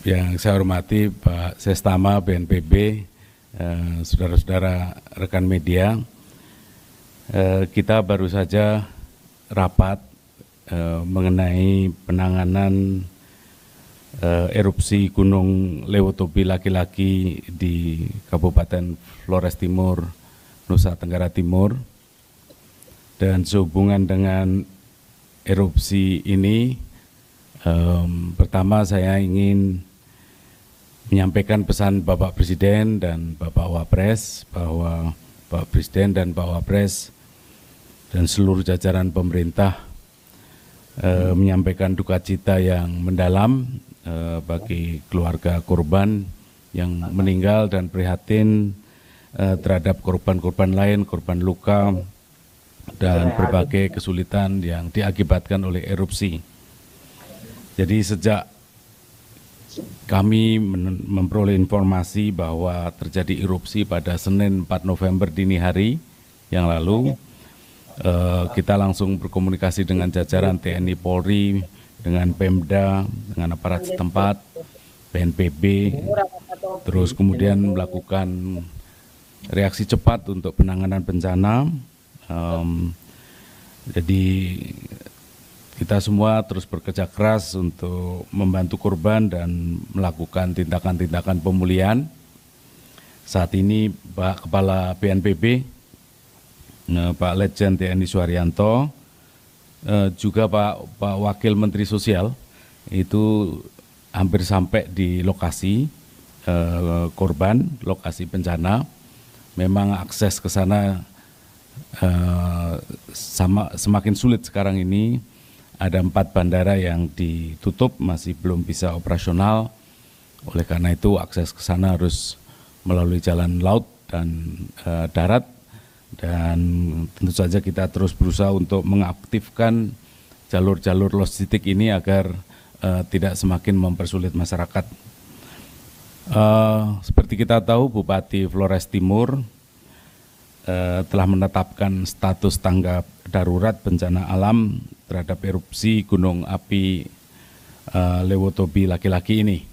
Yang saya hormati Pak Sestama BNPB, saudara-saudara rekan media, kita baru saja rapat mengenai penanganan erupsi Gunung Lewotobi laki-laki di Kabupaten Flores Timur, Nusa Tenggara Timur. Dan sehubungan dengan erupsi ini, pertama saya ingin menyampaikan pesan Bapak Presiden dan Bapak Wapres bahwa Bapak Presiden dan Bapak Wapres dan seluruh jajaran pemerintah menyampaikan duka cita yang mendalam bagi keluarga korban yang meninggal dan prihatin terhadap korban-korban lain, korban luka dan berbagai kesulitan yang diakibatkan oleh erupsi. Jadi sejak kami memperoleh informasi bahwa terjadi erupsi pada Senin 4 November dini hari yang lalu, kita langsung berkomunikasi dengan jajaran TNI Polri, dengan Pemda, dengan aparat setempat, BNPB, terus kemudian melakukan reaksi cepat untuk penanganan bencana. Jadi kita semua terus bekerja keras untuk membantu korban dan melakukan tindakan-tindakan pemulihan. Saat ini Pak Kepala BNPB, Pak Letjen TNI Suharyanto, juga Pak Wakil Menteri Sosial itu hampir sampai di lokasi korban, lokasi bencana. Memang akses ke sana semakin sulit sekarang ini. Ada 4 bandara yang ditutup, masih belum bisa operasional. Oleh karena itu akses ke sana harus melalui jalan laut dan darat. Dan tentu saja kita terus berusaha untuk mengaktifkan jalur-jalur logistik ini agar tidak semakin mempersulit masyarakat. Seperti kita tahu, Bupati Flores Timur telah menetapkan status tanggap darurat bencana alam terhadap erupsi gunung api Lewotobi laki-laki ini,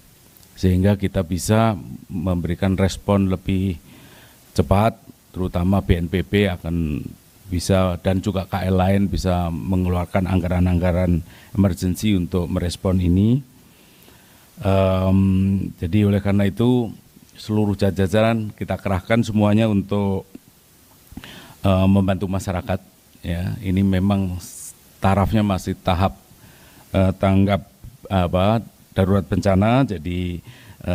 sehingga kita bisa memberikan respon lebih cepat, terutama BNPB akan bisa dan juga KL lain bisa mengeluarkan anggaran-anggaran emergensi untuk merespon ini. Jadi oleh karena itu seluruh jajaran kita kerahkan semuanya untuk membantu masyarakat. Ya, ini memang tarafnya masih tahap tanggap darurat bencana. Jadi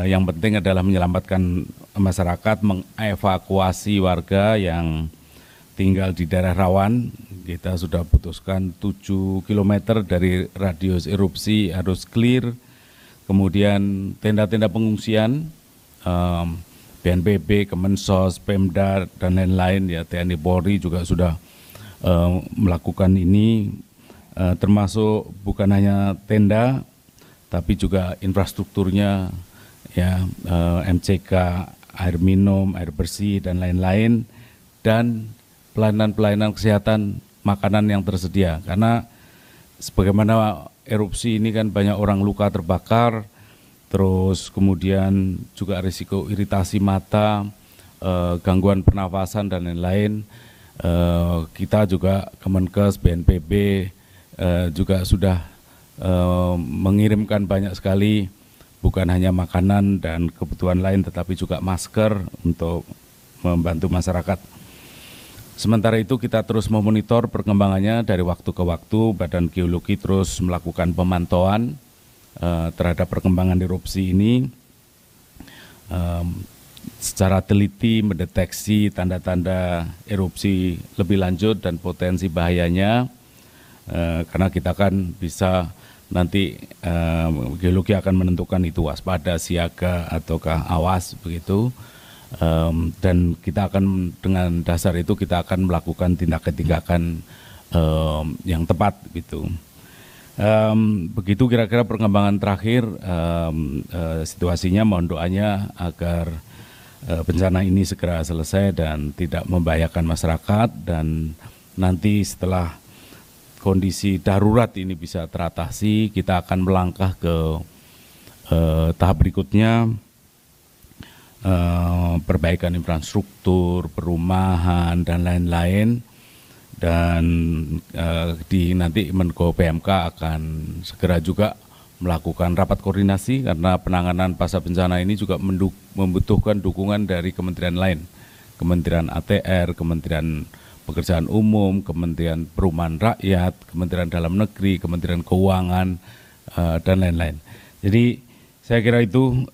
yang penting adalah menyelamatkan masyarakat, mengevakuasi warga yang tinggal di daerah rawan. Kita sudah putuskan 7 km dari radius erupsi harus clear. Kemudian tenda-tenda pengungsian, BNPB, Kemensos, Pemda dan lain-lain, ya TNI Polri juga sudah melakukan ini, termasuk bukan hanya tenda, tapi juga infrastrukturnya, ya MCK, air minum, air bersih dan lain-lain, dan pelayanan-pelayanan kesehatan, makanan yang tersedia. Karena sebagaimana erupsi ini kan banyak orang luka terbakar, terus kemudian juga risiko iritasi mata, gangguan pernafasan dan lain-lain. Kita juga Kemenkes, BNPB juga sudah mengirimkan banyak sekali, bukan hanya makanan dan kebutuhan lain, tetapi juga masker untuk membantu masyarakat. Sementara itu kita terus memonitor perkembangannya dari waktu ke waktu. Badan Geologi terus melakukan pemantauan terhadap perkembangan erupsi ini, secara teliti mendeteksi tanda-tanda erupsi lebih lanjut dan potensi bahayanya, karena kita kan bisa nanti geologi akan menentukan itu waspada, siaga, ataukah awas begitu, dan kita akan dengan dasar itu kita akan melakukan tindakan-tindakan yang tepat gitu. Begitu kira-kira perkembangan terakhir situasinya. Mohon doanya agar bencana ini segera selesai dan tidak membahayakan masyarakat, dan nanti setelah kondisi darurat ini bisa teratasi, kita akan melangkah ke tahap berikutnya perbaikan infrastruktur, perumahan dan lain-lain, dan nanti Menko PMK akan segera juga melakukan rapat koordinasi karena penanganan pasca bencana ini juga membutuhkan dukungan dari kementerian lain, Kementerian ATR, Kementerian Pekerjaan Umum, Kementerian Perumahan Rakyat, Kementerian Dalam Negeri, Kementerian Keuangan, dan lain-lain. Jadi saya kira itu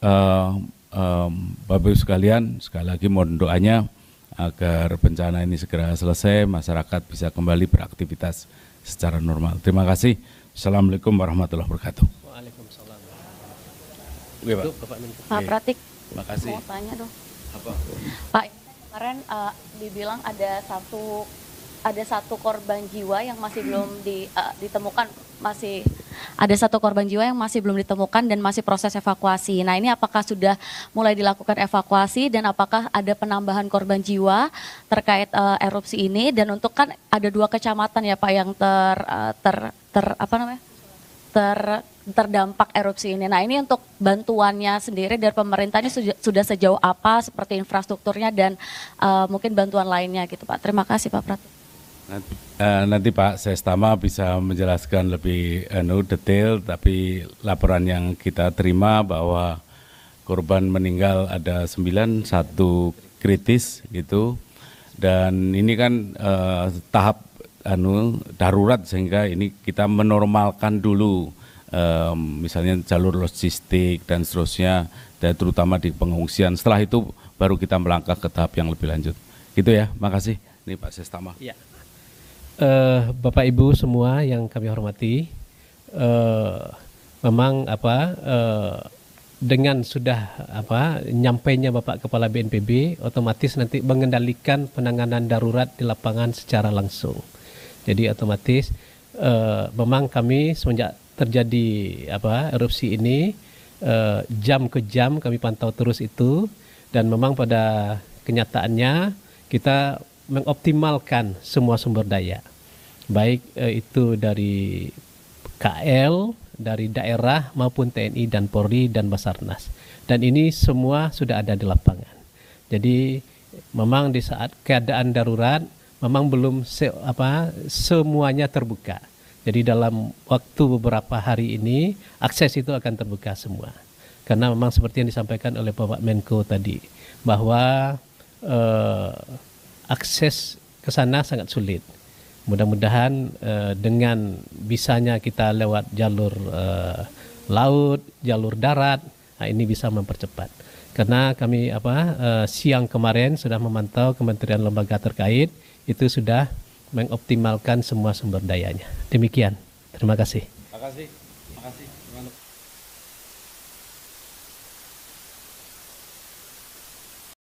Bapak Ibu sekalian, sekali lagi mohon doanya agar bencana ini segera selesai, masyarakat bisa kembali beraktivitas secara normal. Terima kasih. Assalamualaikum warahmatullahi wabarakatuh. Waalaikumsalam. Pak Pratik, Terima kasih. mau tanya dong. Apa? Pak, kemarin dibilang ada satu korban jiwa yang masih belum ditemukan, masih ada satu korban jiwa yang masih belum ditemukan dan masih proses evakuasi. Nah, ini apakah sudah mulai dilakukan evakuasi dan apakah ada penambahan korban jiwa terkait erupsi ini? Dan untuk kan ada 2 kecamatan ya Pak yang terdampak erupsi ini. Nah, ini untuk bantuannya sendiri dari pemerintah ini sudah sejauh apa, seperti infrastrukturnya dan mungkin bantuan lainnya gitu Pak. Terima kasih Pak Pratik. Nanti Pak Sestama bisa menjelaskan lebih detail, tapi laporan yang kita terima bahwa korban meninggal ada 9, 1 kritis gitu, dan ini kan tahap darurat sehingga ini kita menormalkan dulu misalnya jalur logistik dan seterusnya, dan terutama di pengungsian. Setelah itu baru kita melangkah ke tahap yang lebih lanjut. Gitu ya, makasih. Ini Pak Sestama. Ya. Bapak Ibu semua yang kami hormati, memang dengan sudah nyampainya Bapak Kepala BNPB, otomatis nanti mengendalikan penanganan darurat di lapangan secara langsung. Jadi otomatis memang kami semenjak terjadi erupsi ini jam ke jam kami pantau terus itu, dan memang pada kenyataannya kita mengoptimalkan semua sumber daya, baik itu dari KL, dari daerah maupun TNI dan Polri dan Basarnas, dan ini semua sudah ada di lapangan. Jadi memang di saat keadaan darurat memang belum semuanya terbuka. Jadi dalam waktu beberapa hari ini akses itu akan terbuka semua, karena memang seperti yang disampaikan oleh Bapak Menko tadi bahwa akses ke sana sangat sulit. Mudah-mudahan dengan bisanya kita lewat jalur laut, jalur darat, ini bisa mempercepat. Karena kami siang kemarin sudah memantau kementerian lembaga terkait, itu sudah mengoptimalkan semua sumber dayanya. Demikian. Terima kasih. Terima kasih.